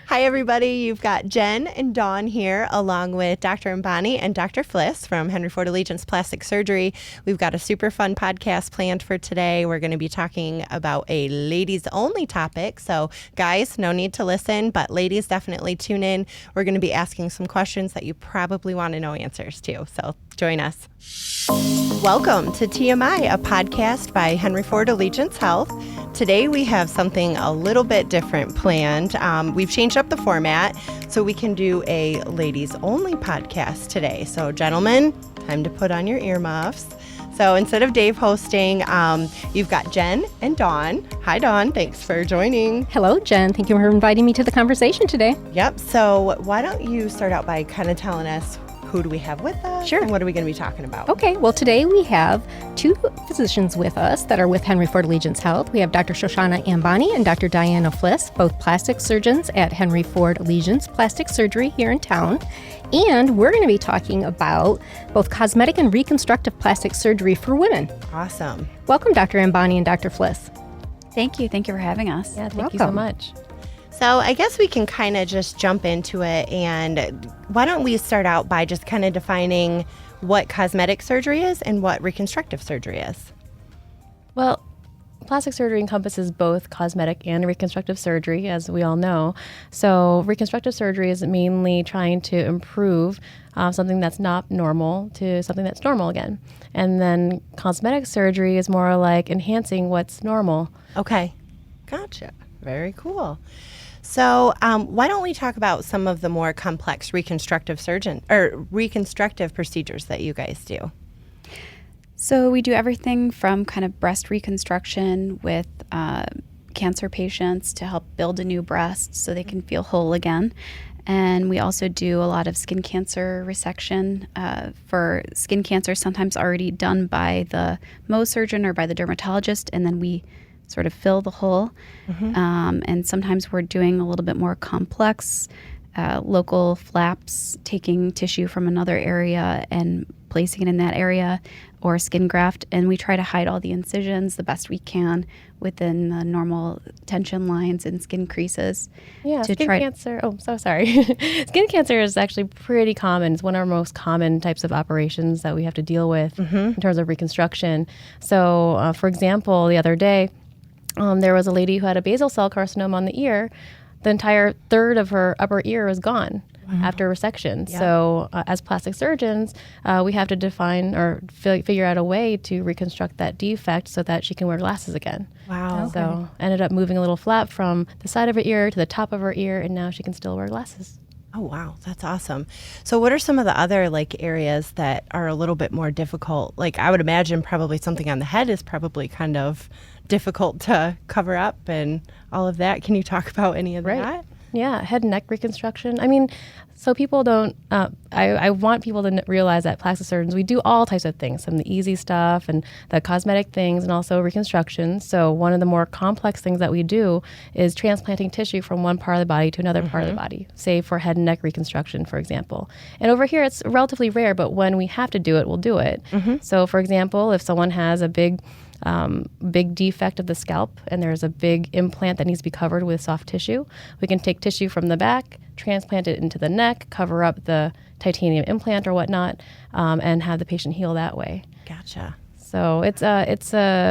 Hi, everybody. You've got Jen and Dawn here, along with Dr. Ambani and Dr. Flis from Henry Ford Allegiance Plastic Surgery. We've got a super fun podcast planned for today. We're going to be talking about a ladies-only topic. So, guys, no need to listen, but ladies, definitely tune in. We're going to be asking some questions that you probably want to know answers to. So, join us. Welcome to TMI, a podcast by Henry Ford Allegiance Health. Today we have something a little bit different planned. We've changed up the format so we can do a ladies-only podcast today. So gentlemen, time to put on your earmuffs. So instead of Dave hosting, you've got Jen and Dawn. Hi, Dawn. Thanks for joining. Hello, Jen. Thank you for inviting me to the conversation today. Yep. So why don't you start out by kind of telling us who do we have with us? Sure. And what are we going to be talking about? Okay, well, today we have two physicians with us that are with Henry Ford Allegiance Health. We have Dr. Shoshana Ambani and Dr. Diana Flis, both plastic surgeons at Henry Ford Allegiance Plastic Surgery here in town. And we're going to be talking about both cosmetic and reconstructive plastic surgery for women. Awesome. Welcome, Dr. Ambani and Dr. Flis. Thank you. Thank you for having us. Yeah, thank you so much. So I guess we can kind of just jump into it, and why don't we start out by just kind of defining what cosmetic surgery is and what reconstructive surgery is? Well, plastic surgery encompasses both cosmetic and reconstructive surgery, as we all know. So reconstructive surgery is mainly trying to improve something that's not normal to something that's normal again. And then cosmetic surgery is more like enhancing what's normal. Okay, gotcha. Very cool. So why don't we talk about some of the more complex reconstructive procedures that you guys do? So we do everything from kind of breast reconstruction with cancer patients to help build a new breast so they can feel whole again. And we also do a lot of skin cancer resection for skin cancer, sometimes already done by the Mohs surgeon or by the dermatologist, and then we sort of fill the hole. And sometimes we're doing a little bit more complex local flaps, taking tissue from another area and placing it in that area, or skin graft. And we try to hide all the incisions the best we can within the normal tension lines and skin creases. Yeah, skin cancer. Oh, so sorry. Skin cancer is actually pretty common. It's one of our most common types of operations that we have to deal with in terms of reconstruction. So, for example, the other day, there was a lady who had a basal cell carcinoma on the ear. The entire third of her upper ear was gone after resection. Yeah. So as plastic surgeons, we have to define or figure out a way to reconstruct that defect so that she can wear glasses again. Wow. Okay. So ended up moving a little flap from the side of her ear to the top of her ear, and now she can still wear glasses. Oh, wow. That's awesome. So what are some of the other areas that are a little bit more difficult? I would imagine probably something on the head is probably kind of difficult to cover up and all of that. Can you talk about any of that? Yeah, head and neck reconstruction. I mean, so people don't, I want people to realize that plastic surgeons, we do all types of things, some of the easy stuff and the cosmetic things and also reconstruction. So one of the more complex things that we do is transplanting tissue from one part of the body to another part of the body, say for head and neck reconstruction, for example. And over here, it's relatively rare, but when we have to do it, we'll do it. So for example, if someone has a big defect of the scalp and there's a big implant that needs to be covered with soft tissue, we can take tissue from the back, transplant it into the neck, cover up the titanium implant or whatnot, and have the patient heal that way. Gotcha. So it's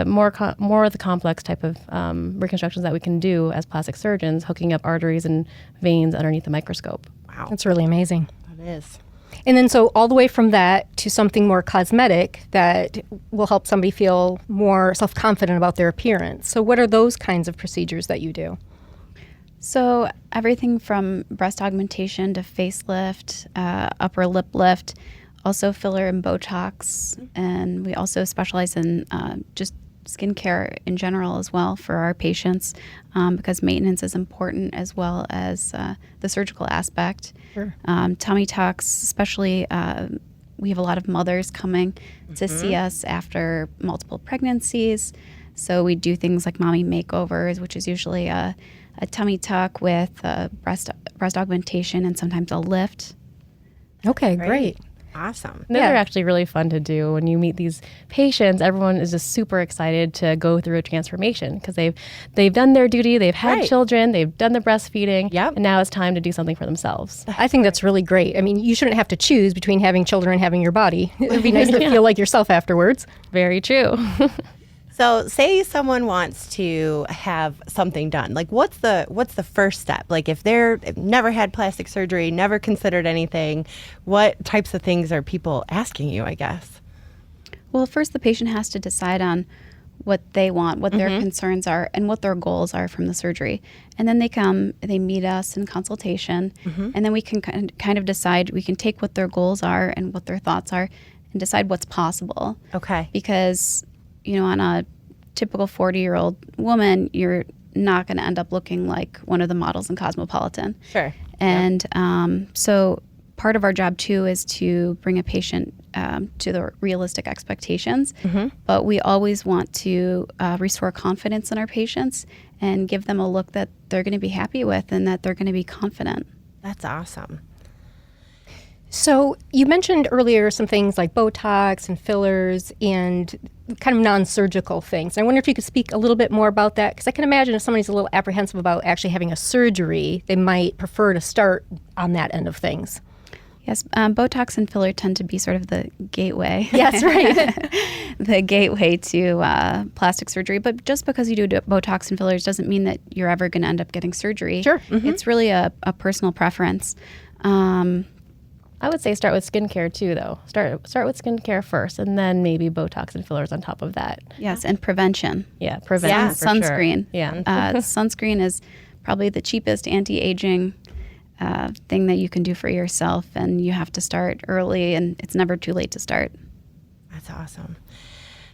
more of the complex type of reconstructions that we can do as plastic surgeons, hooking up arteries and veins underneath the microscope. Wow. That's really amazing. That is. And then so all the way from that to something more cosmetic that will help somebody feel more self-confident about their appearance. So what are those kinds of procedures that you do? So everything from breast augmentation to facelift, upper lip lift, also filler and Botox. And we also specialize in just skincare in general as well for our patients because maintenance is important as well as the surgical aspect. Sure. Tummy tucks, especially we have a lot of mothers coming to see us after multiple pregnancies. So we do things like mommy makeovers, which is usually a tummy tuck with breast augmentation and sometimes a lift. Okay, great. Awesome. Those are actually really fun to do. When you meet these patients, everyone is just super excited to go through a transformation because they've done their duty, they've had children, they've done the breastfeeding, and now it's time to do something for themselves. I think that's really great. I mean, you shouldn't have to choose between having children and having your body. It would be nice to feel like yourself afterwards. Very true. So say someone wants to have something done. Like what's the first step? Like if they've never had plastic surgery, never considered anything, what types of things are people asking you, I guess? Well, first the patient has to decide on what they want, what their concerns are, and what their goals are from the surgery. And then they meet us in consultation, and then we can kind of decide, we can take what their goals are and what their thoughts are and decide what's possible. Okay. Because on a typical 40-year-old woman, you're not going to end up looking like one of the models in Cosmopolitan. Sure. And so part of our job, too, is to bring a patient to the realistic expectations. But we always want to restore confidence in our patients and give them a look that they're going to be happy with and that they're going to be confident. That's awesome. So you mentioned earlier some things like Botox and fillers and kind of non-surgical things. I wonder if you could speak a little bit more about that, because I can imagine if somebody's a little apprehensive about actually having a surgery, they might prefer to start on that end of things. Yes, Botox and filler tend to be sort of the gateway. Yes, right. The gateway to plastic surgery. But just because you do Botox and fillers doesn't mean that you're ever going to end up getting surgery. Sure. It's really a personal preference. I would say start with skincare too, though. Start with skincare first, and then maybe Botox and fillers on top of that. Yes, and prevention. Yeah, prevention. For sunscreen. Sure. Yeah, sunscreen is probably the cheapest anti-aging thing that you can do for yourself, and you have to start early, and it's never too late to start. That's awesome.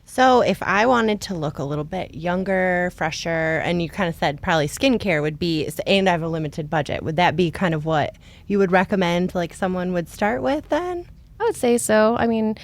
So if I wanted to look a little bit younger, fresher, and you kind of said probably skincare would be, and I have a limited budget, would that be kind of what you would recommend like someone would start with then? I would say so. I mean,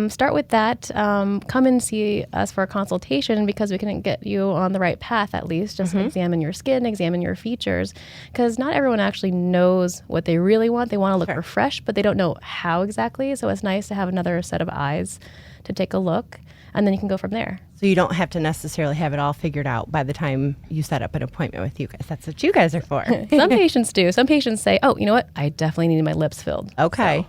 start with that. Come and see us for a consultation because we can get you on the right path at least. Just examine your skin, examine your features, because not everyone actually knows what they really want. They want to look refreshed, but they don't know how exactly. So it's nice to have another set of eyes to take a look, and then you can go from there. So you don't have to necessarily have it all figured out by the time you set up an appointment with you guys. That's what you guys are for. Some patients do. Some patients say, oh, you know what? I definitely need my lips filled. Okay. So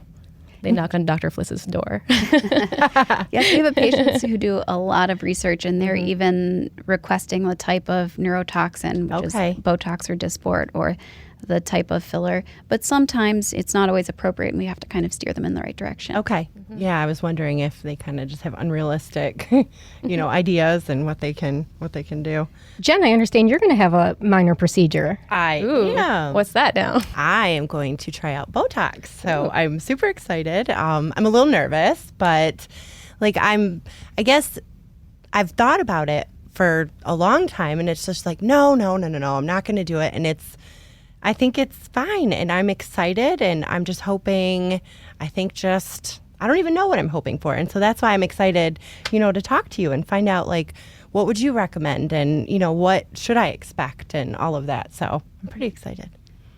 they knock on Dr. Fliss's door. Yes, we have patients who do a lot of research, and they're even requesting the type of neurotoxin, which is Botox or Dysport, or the type of filler. But sometimes it's not always appropriate, and we have to kind of steer them in the right direction. Okay. Yeah, I was wondering if they kind of just have unrealistic, ideas and what they can do. Jen, I understand you're going to have a minor procedure. I am. What's that now? I am going to try out Botox. So I'm super excited. I'm a little nervous, but I guess I've thought about it for a long time, and it's just like, no, I'm not going to do it. And I think it's fine, and I'm excited, and I'm just hoping, I don't even know what I'm hoping for. And so that's why I'm excited, to talk to you and find out, what would you recommend, and, what should I expect, and all of that. So I'm pretty excited.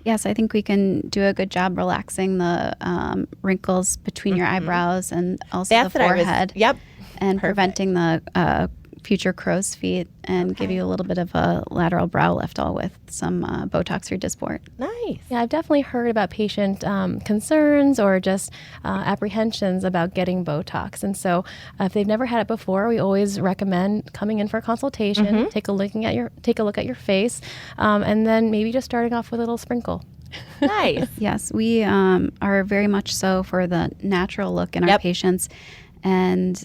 Yes, I think we can do a good job relaxing the wrinkles between your eyebrows and also the forehead. And preventing the future crow's feet, and give you a little bit of a lateral brow lift, all with some Botox or Dysport. Nice. Yeah, I've definitely heard about patient concerns or just apprehensions about getting Botox. And so if they've never had it before, we always recommend coming in for a consultation, take a look at your face, and then maybe just starting off with a little sprinkle. Nice. Yes, we are very much so for the natural look in our patients. And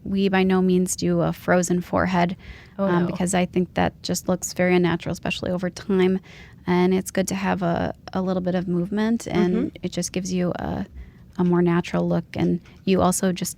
we by no means do a frozen forehead because I think that just looks very unnatural, especially over time. And it's good to have a little bit of movement, and it just gives you a more natural look. And you also just,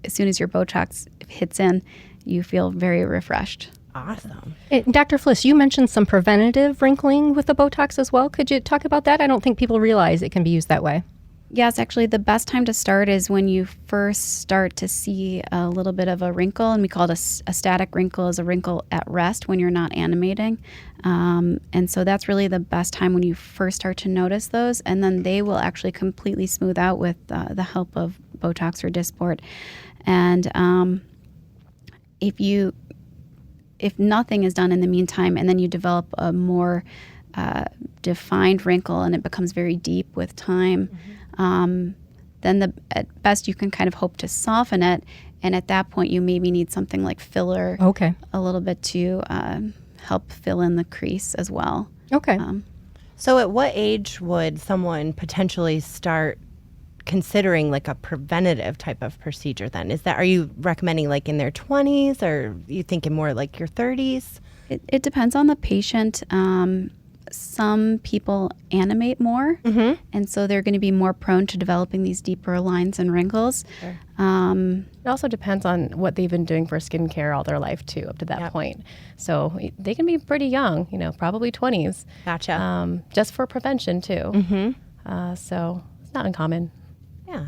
as soon as your Botox hits in, you feel very refreshed. Awesome. Dr. Flis, you mentioned some preventative wrinkling with the Botox as well. Could you talk about that? I don't think people realize it can be used that way. Yes, actually, the best time to start is when you first start to see a little bit of a wrinkle, and we call it a static wrinkle, is a wrinkle at rest when you're not animating. And so that's really the best time when you first start to notice those, and then they will actually completely smooth out with the help of Botox or Dysport. And if nothing is done in the meantime, and then you develop a more defined wrinkle and it becomes very deep with time, then at best you can kind of hope to soften it, and at that point you maybe need something like filler a little bit to help fill in the crease as well. Okay. So at what age would someone potentially start considering like a preventative type of procedure then? Are you recommending like in their 20s, or you thinking more like your 30s? It depends on the patient. Some people animate more, and so they're going to be more prone to developing these deeper lines and wrinkles. Sure. It also depends on what they've been doing for skincare all their life too, up to that point. So they can be pretty young, probably 20s. Gotcha. Just for prevention too. So it's not uncommon. Yeah.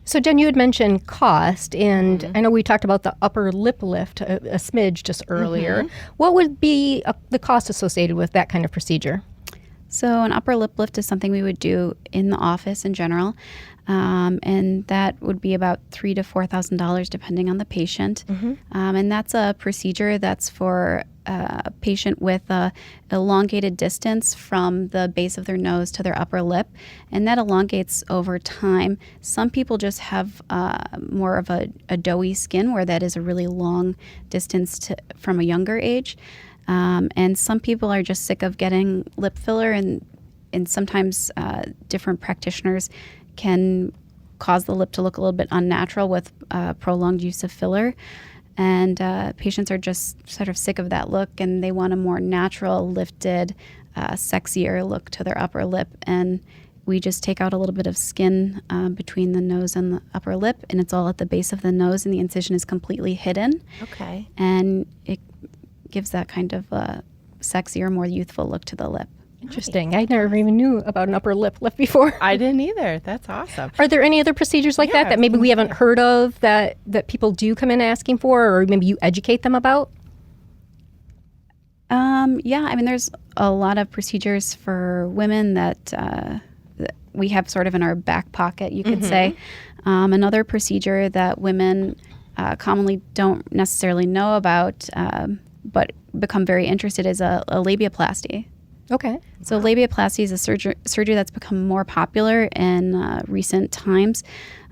So, Jen, you had mentioned cost, and I know we talked about the upper lip lift a smidge just earlier. What would be the cost associated with that kind of procedure? So an upper lip lift is something we would do in the office in general, and that would be about $3,000 to $4,000 depending on the patient. And that's a procedure that's for a patient with a elongated distance from the base of their nose to their upper lip, and that elongates over time. Some people just have more of a doughy skin where that is a really long distance from a younger age. And some people are just sick of getting lip filler, and sometimes different practitioners can cause the lip to look a little bit unnatural with prolonged use of filler. And patients are just sort of sick of that look, and they want a more natural, lifted, sexier look to their upper lip. And we just take out a little bit of skin between the nose and the upper lip, and it's all at the base of the nose, and the incision is completely hidden. Okay. And it gives that kind of sexier, more youthful look to the lip. Interesting. I never even knew about an upper lip lift before. I didn't either. That's awesome. Are there any other procedures like that maybe we haven't heard of that people do come in asking for, or maybe you educate them about? Yeah, I mean, there's a lot of procedures for women that we have sort of in our back pocket, you could say. Another procedure that women commonly don't necessarily know about, but become very interested is a labiaplasty. Okay. So labiaplasty is a surgery that's become more popular in recent times.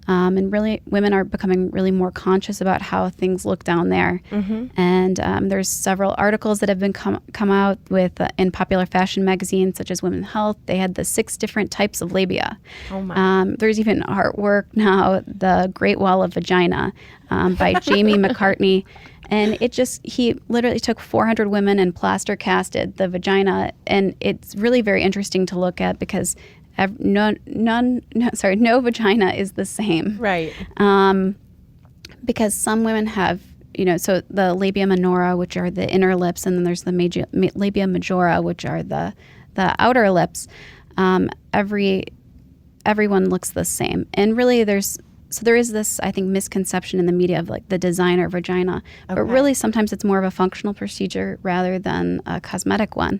And really, women are becoming really more conscious about how things look down there. And there's several articles that have been come out with in popular fashion magazines, such as Women's Health. They had the 6 different types of labia. Oh my. There's even artwork now, The Great Wall of Vagina by Jamie McCartney. And he literally took 400 women and plaster casted the vagina. And it's really very interesting to look at because no vagina is the same. Right. Because some women have, so the labia minora, which are the inner lips, and then there's the labia majora, which are the outer lips. Everyone looks the same. And really there is this, I think, misconception in the media of like the designer vagina, but really sometimes it's more of a functional procedure rather than a cosmetic one.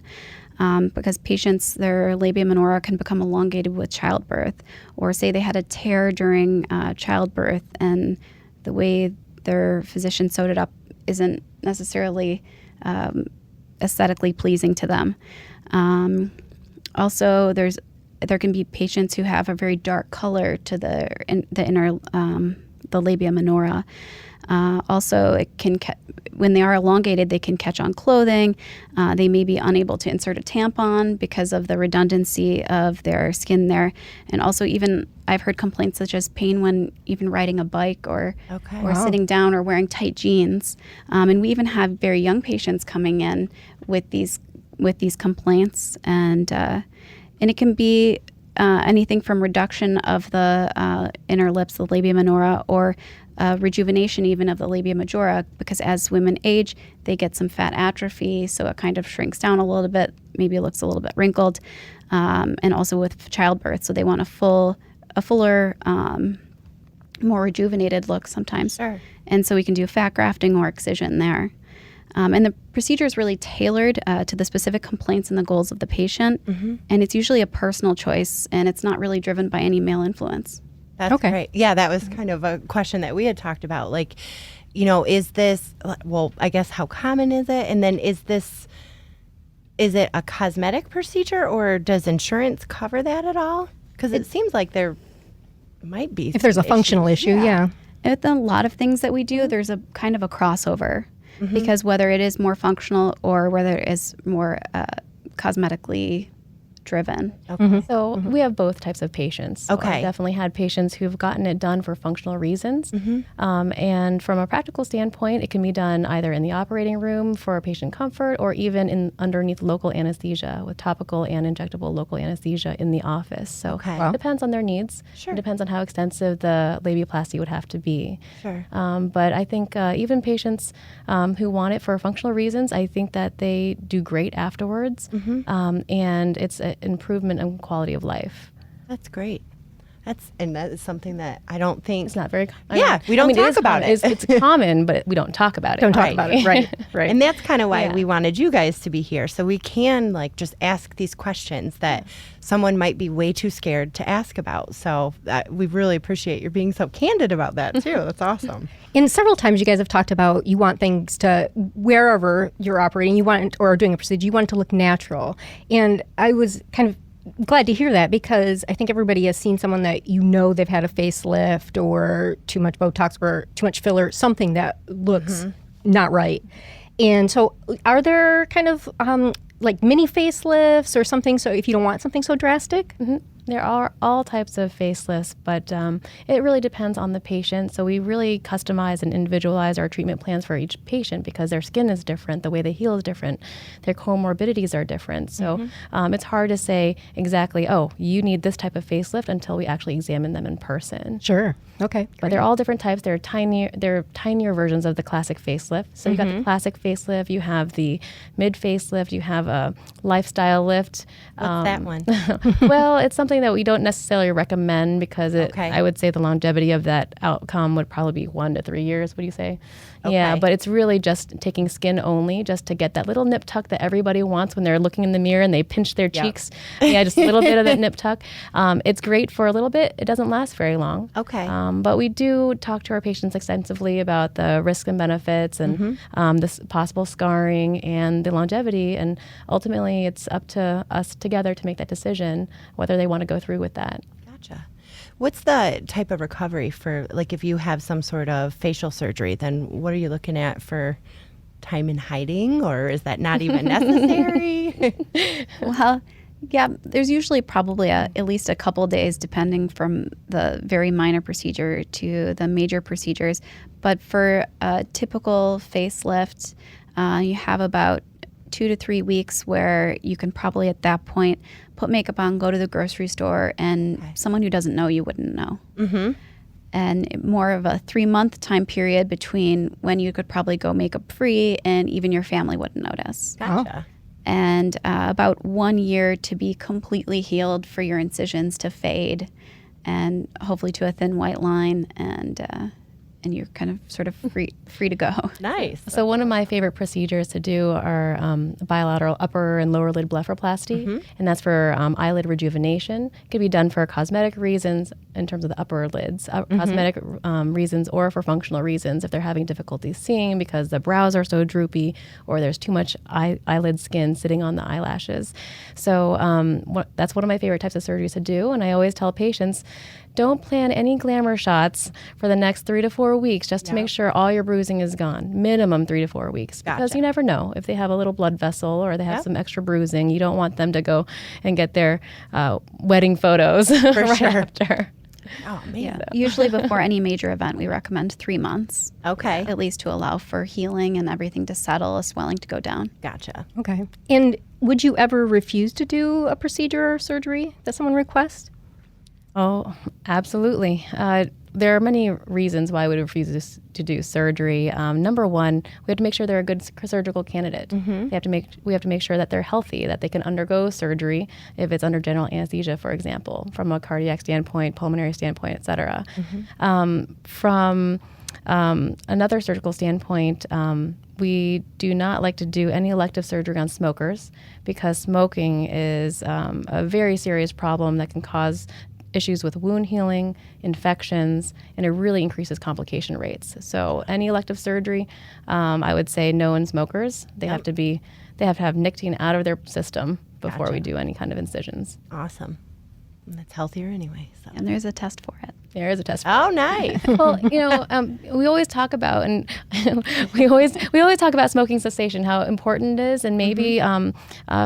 Because patients, their labia minora can become elongated with childbirth, or say they had a tear during childbirth and the way their physician sewed it up isn't necessarily aesthetically pleasing to them. Also, there can be patients who have a very dark color to the inner the labia minora. Also, it can when they are elongated, they can catch on clothing. They may be unable to insert a tampon because of the redundancy of their skin there. And also, even I've heard complaints such as pain when even riding a bike or sitting down or wearing tight jeans. And we even have very young patients coming in with these complaints, and it can be anything from reduction of the inner lips, the labia minora, or rejuvenation even of the labia majora, because as women age, they get some fat atrophy, so it kind of shrinks down a little bit, maybe it looks a little bit wrinkled, and also with childbirth, so they want a full a fuller, more rejuvenated look sometimes. Sure. And so we can do fat grafting or excision there. And the procedure is really tailored to the specific complaints and the goals of the patient. And it's usually a personal choice, and it's not really driven by any male influence. That's great. Yeah, that was kind of a question that we had talked about. Like, you know, is this, well, I guess how common is it? And then is it a cosmetic procedure, or does insurance cover that at all? Because it seems like there might be. If there's a functional issue, yeah. With a lot of things that we do, there's a kind of a crossover because whether it is more functional or whether it is more cosmetically driven. So we have both types of patients. So Okay. I've definitely had patients who've gotten it done for functional reasons. And from a practical standpoint, it can be done either in the operating room for patient comfort or even underneath local anesthesia with topical and injectable local anesthesia in the office. So Okay. Wow. it depends on their needs. Sure. It depends on how extensive the labiaplasty would have to be. Sure. But I think even patients who want it for functional reasons, I think that they do great afterwards. And it's an improvement in quality of life. That's great. And that is something that I don't think. It's not very. We don't talk about it. It's common, but we don't talk about it. Don't talk about it. Right. Right. And that's kind of why we wanted you guys to be here, so we can like just ask these questions that someone might be way too scared to ask about. So we really appreciate you being so candid about that too. That's awesome. And several times you guys have talked about you want things to, wherever you're operating, you want or doing a procedure, you want it to look natural. And I was kind of glad to hear that, because I think everybody has seen someone that you know they've had a facelift or too much Botox or too much filler, something that looks not right. And so are there kind of like mini facelifts or something, so if you don't want something so drastic? There are all types of facelifts, but it really depends on the patient. So we really customize and individualize our treatment plans for each patient because their skin is different, the way they heal is different, their comorbidities are different. So it's hard to say exactly, oh, you need this type of facelift until we actually examine them in person. Sure. Okay. But they're all different types. They're tinier versions of the classic facelift. So you got the classic facelift, you have the mid facelift, you have a lifestyle lift. What's that one? Well, it's something that we don't necessarily recommend because Okay. I would say the longevity of that outcome would probably be 1 to 3 years. What do you say? Okay. Yeah, but it's really just taking skin only, just to get that little nip tuck that everybody wants when they're looking in the mirror and they pinch their cheeks. Yeah, just a little bit of that nip tuck. It's great for a little bit. It doesn't last very long. Okay. But we do talk to our patients extensively about the risks and benefits and this possible scarring and the longevity. And ultimately, it's up to us together to make that decision whether they want to go through with that. Gotcha. What's the type of recovery for, like, if you have some sort of facial surgery, then what are you looking at for time in hiding, or is that not even necessary? Well, yeah, there's usually probably at least a couple days, depending from the very minor procedure to the major procedures. But for a typical facelift, you have about 2 to 3 weeks where you can probably at that point put makeup on, go to the grocery store, and someone who doesn't know you wouldn't know. And more of a 3-month time period between when you could probably go makeup free and even your family wouldn't notice. Gotcha. And about 1 year to be completely healed, for your incisions to fade and hopefully to a thin white line, and you're kind of sort of free to go. Nice. So one of my favorite procedures to do are bilateral upper and lower lid blepharoplasty, and that's for eyelid rejuvenation. It could be done for cosmetic reasons in terms of the upper lids, cosmetic reasons, or for functional reasons if they're having difficulty seeing because the brows are so droopy or there's too much eyelid skin sitting on the eyelashes. So that's one of my favorite types of surgeries to do, and I always tell patients, don't plan any glamour shots for the next 3 to 4 weeks just to make sure all your bruising is gone. Minimum 3 to 4 weeks. Because you never know. If they have a little blood vessel or they have some extra bruising, you don't want them to go and get their wedding photos right after. Oh, man. Yeah. Usually before any major event, we recommend 3 months. Okay. At least to allow for healing and everything to settle, swelling to go down. Gotcha. Okay. And would you ever refuse to do a procedure or surgery that someone requests? Oh, absolutely. there are many reasons why we would refuse to do surgery. Number one, we have to make sure they're a good surgical candidate. We have to make sure that they're healthy, that they can undergo surgery if it's under general anesthesia, for example, from a cardiac standpoint, pulmonary standpoint, et cetera. From another surgical standpoint, we do not like to do any elective surgery on smokers because smoking is a very serious problem that can cause issues with wound healing, infections, and it really increases complication rates. So any elective surgery, I would say no in smokers. They have to have nicotine out of their system before we do any kind of incisions. Awesome. And that's healthier anyway. So. And there's a test for it. There is a test. Oh, nice. Well, we always talk about, and we always talk about smoking cessation, how important it is, and maybe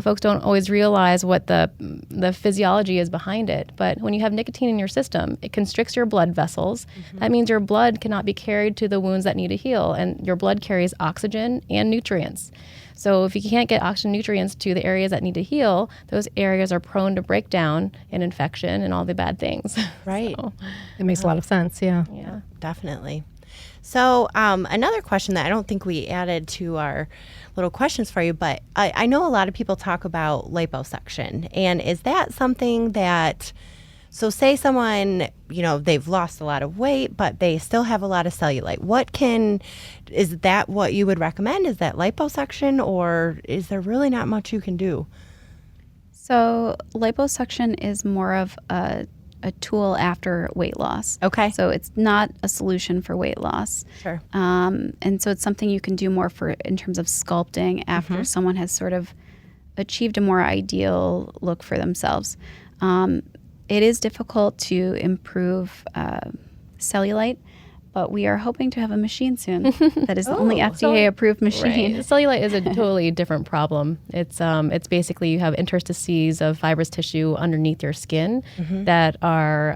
folks don't always realize what the physiology is behind it. But when you have nicotine in your system, it constricts your blood vessels. That means your blood cannot be carried to the wounds that need to heal, and your blood carries oxygen and nutrients. So if you can't get oxygen nutrients to the areas that need to heal, those areas are prone to breakdown and infection and all the bad things. Right. So, It makes a lot of sense, yeah. Yeah, definitely. So another question that I don't think we added to our little questions for you, but I know a lot of people talk about liposuction. And is that something that, so say someone, they've lost a lot of weight, but they still have a lot of cellulite. Is that what you would recommend? Is that liposuction, or is there really not much you can do? So liposuction is more of a tool after weight loss. Okay. So it's not a solution for weight loss. Sure. And so it's something you can do more in terms of sculpting after someone has sort of achieved a more ideal look for themselves. It is difficult to improve cellulite, but we are hoping to have a machine soon that is the only FDA-approved machine. Right. Cellulite is a totally different problem. It's basically you have interstices of fibrous tissue underneath your skin that are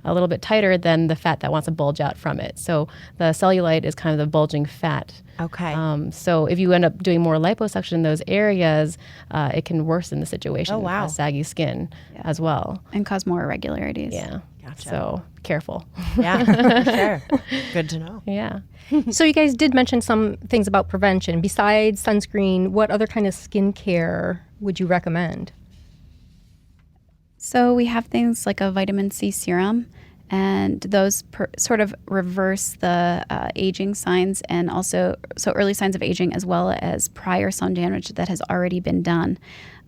a little bit tighter than the fat that wants to bulge out from it. So the cellulite is kind of the bulging fat. Okay. So if you end up doing more liposuction in those areas, it can worsen the situation. Oh, wow. Cause saggy skin as well. And cause more irregularities. Yeah. Gotcha. So careful. Yeah, for sure. Good to know. Yeah. So you guys did mention some things about prevention. Besides sunscreen, what other kind of skincare would you recommend? So we have things like a vitamin C serum, and those sort of reverse the aging signs, and also early signs of aging as well as prior sun damage that has already been done.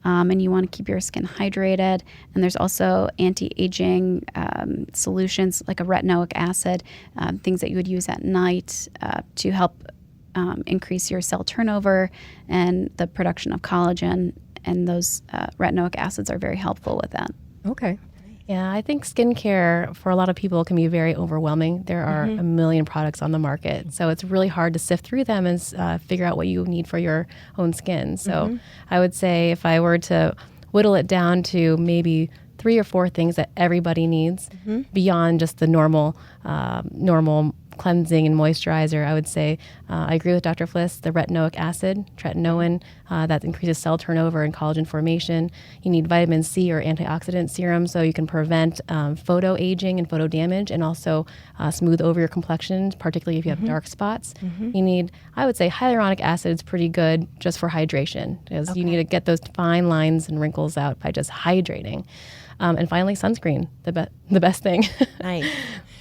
And you want to keep your skin hydrated. And there's also anti-aging solutions like a retinoic acid, things that you would use at night to help increase your cell turnover and the production of collagen. And those retinoic acids are very helpful with that. Okay. Yeah, I think skincare for a lot of people can be very overwhelming. There are a million products on the market, so it's really hard to sift through them and figure out what you need for your own skin. So I would say if I were to whittle it down to maybe 3 or 4 things that everybody needs beyond just the normal cleansing and moisturizer, I would say I agree with Dr. Flis, the retinoic acid, tretinoin, that increases cell turnover and collagen formation. You need vitamin C or antioxidant serum so you can prevent photo aging and photo damage, and also smooth over your complexion, particularly if you have dark spots. You need, I would say, hyaluronic acid is pretty good just for hydration, because you need to get those fine lines and wrinkles out by just hydrating. And finally, sunscreen, the best thing. Nice.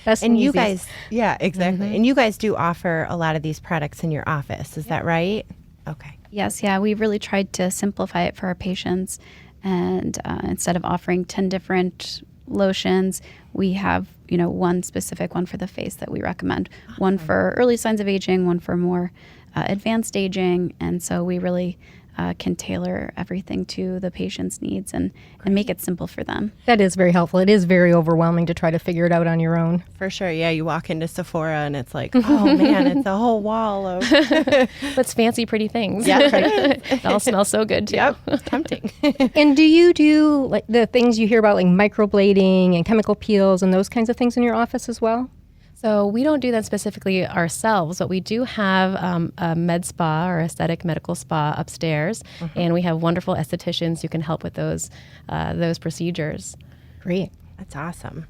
That's And the you easiest. guys, yeah, exactly. And you guys do offer a lot of these products in your office. Is that right? Okay. Yes, yeah, we've really tried to simplify it for our patients. And instead of offering 10 different lotions, we have, one specific one for the face that we recommend. One for early signs of aging, one for more advanced aging. And so we really can tailor everything to the patient's needs and make it simple for them. That is very helpful. It is very overwhelming to try to figure it out on your own. For sure. Yeah, you walk into Sephora and it's like, oh man, it's a whole wall of That's fancy, pretty things. Yeah, It all smells so good too. Yep, tempting. And do you do like the things you hear about, like microblading and chemical peels and those kinds of things in your office as well? So we don't do that specifically ourselves, but we do have a med spa or aesthetic medical spa upstairs, and we have wonderful estheticians who can help with those procedures. Great. That's awesome.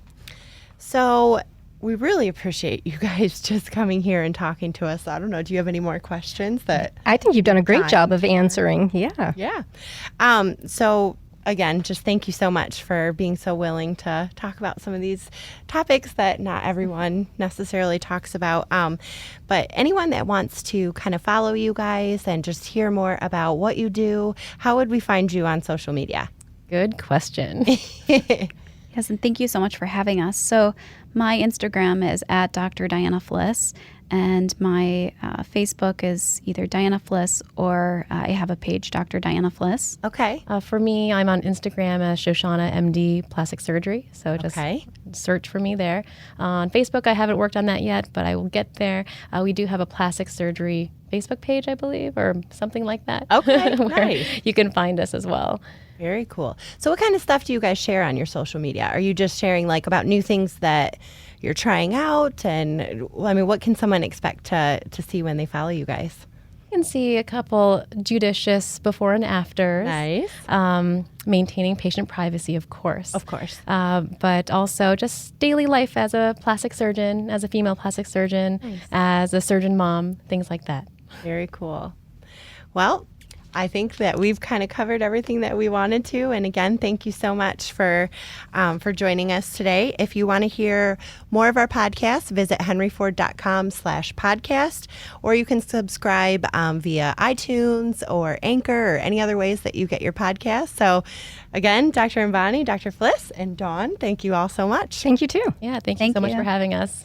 So we really appreciate you guys just coming here and talking to us. I don't know. Do you have any more questions that? I think you've done a great job of answering. Yeah. Yeah. So again, just thank you so much for being so willing to talk about some of these topics that not everyone necessarily talks about. But anyone that wants to kind of follow you guys and just hear more about what you do, how would we find you on social media? Good question. Yes, and thank you so much for having us. So my Instagram is at Dr. Diana Flis, and my Facebook is either Diana Flis or I have a page, Dr. Diana Flis. Okay. For me, I'm on Instagram as Shoshana MD Plastic Surgery. So just search for me there. On Facebook, I haven't worked on that yet, but I will get there. We do have a plastic surgery Facebook page, I believe, or something like that. Okay, where nice. you can find us as well. Very cool. So what kind of stuff do you guys share on your social media? Are you just sharing like about new things that you're trying out? And I mean, what can someone expect to see when they follow you guys? You can see a couple judicious before and afters. Nice. Maintaining patient privacy, of course. Of course. But also just daily life as a plastic surgeon, as a female plastic surgeon, as a surgeon mom, things like that. Very cool. Well, I think that we've kind of covered everything that we wanted to. And again, thank you so much for joining us today. If you want to hear more of our podcasts, visit henryford.com/podcast, or you can subscribe via iTunes or Anchor or any other ways that you get your podcasts. So again, Dr. Ambani, Dr. Flis, and Dawn, thank you all so much. Thank you too. Yeah, thank you so much for having us.